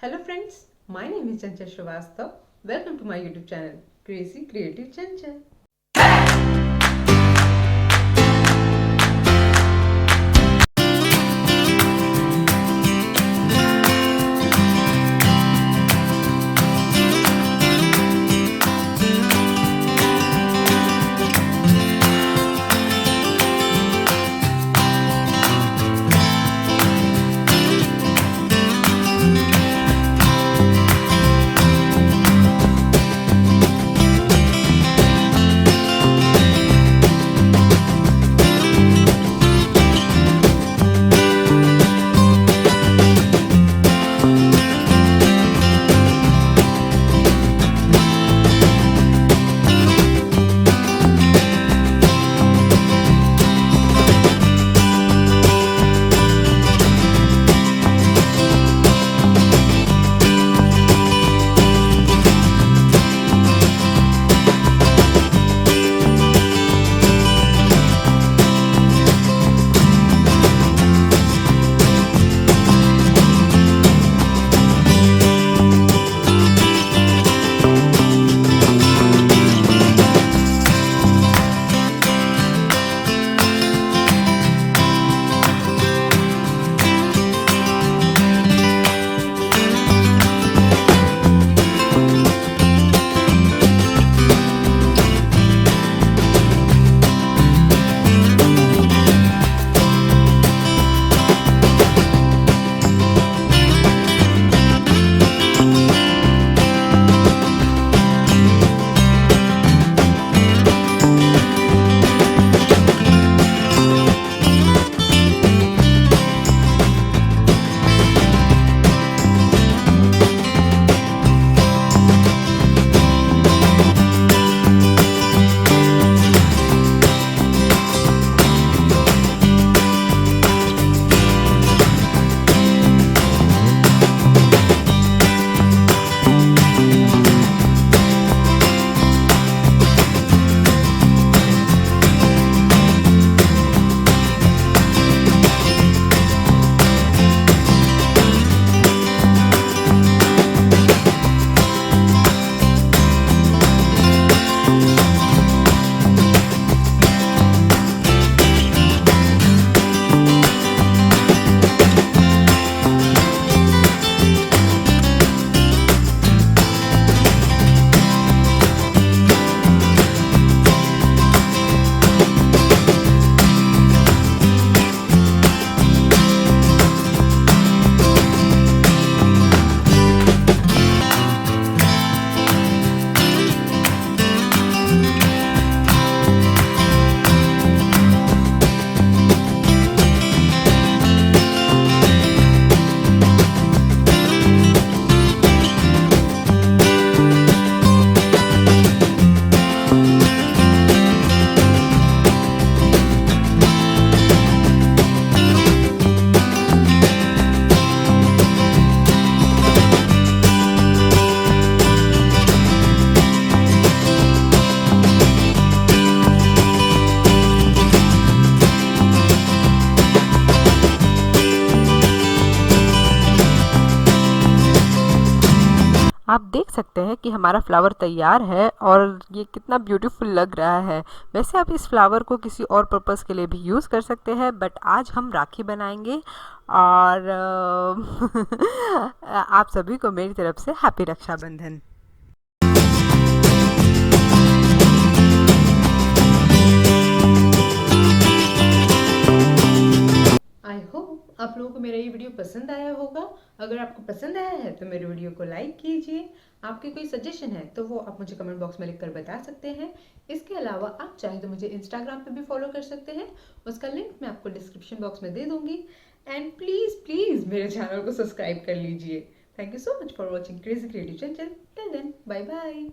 Hello friends, my name is Chanchal Srivastav. Welcome to my YouTube channel, Crazy Creative Chanchal. आप देख सकते हैं कि हमारा फ्लावर तैयार है और ये कितना ब्यूटीफुल लग रहा है। वैसे आप इस फ्लावर को किसी और पर्पस के लिए भी यूज़ कर सकते हैं, बट आज हम राखी बनाएंगे और आप सभी को मेरी तरफ से हैप्पी रक्षाबंधन। आई होप आप लोगों को मेरा ये वीडियो पसंद आया होगा। अगर आपको पसंद आया है तो मेरे वीडियो को लाइक कीजिए। आपके कोई सजेशन है तो वो आप मुझे कमेंट बॉक्स में लिखकर बता सकते हैं। इसके अलावा आप चाहें तो मुझे इंस्टाग्राम पे भी फॉलो कर सकते हैं, उसका लिंक मैं आपको डिस्क्रिप्शन बॉक्स में दे दूंगी। एंड प्लीज़ प्लीज़ मेरे चैनल को सब्सक्राइब कर लीजिए। Thank you so much for watching crazy creative channel. Till then, bye bye.